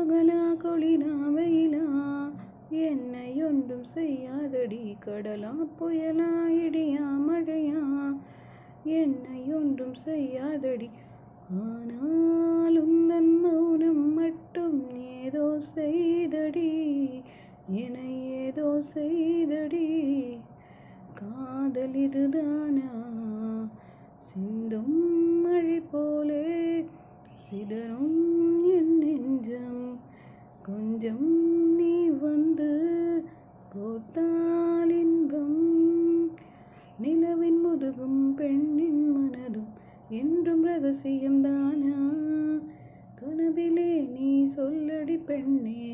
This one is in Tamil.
பகலா குளிரா வெயிலா என்னை ஒன்றும் செய்யாதடி. கடலா புயலா இடியா மழையா என்னை ஒன்றும் செய்யாதடி. ஆனால் உந்தன் மௌனம் மட்டும் ஏதோ செய்தடி, என்னை ஏதோ செய்தடி. காதல் இதுதானா சிந்தும் மழை போலே சிதறும் என் நெஞ்சம். கொஞ்சம் நீ வந்து கோர்த்தால் இன்பம். நிலவின் முதுகும் பெண்ணின் மனதும் என்றும் ரகசியம்தானா? கனவிலே நீ சொல்லடி பெண்ணே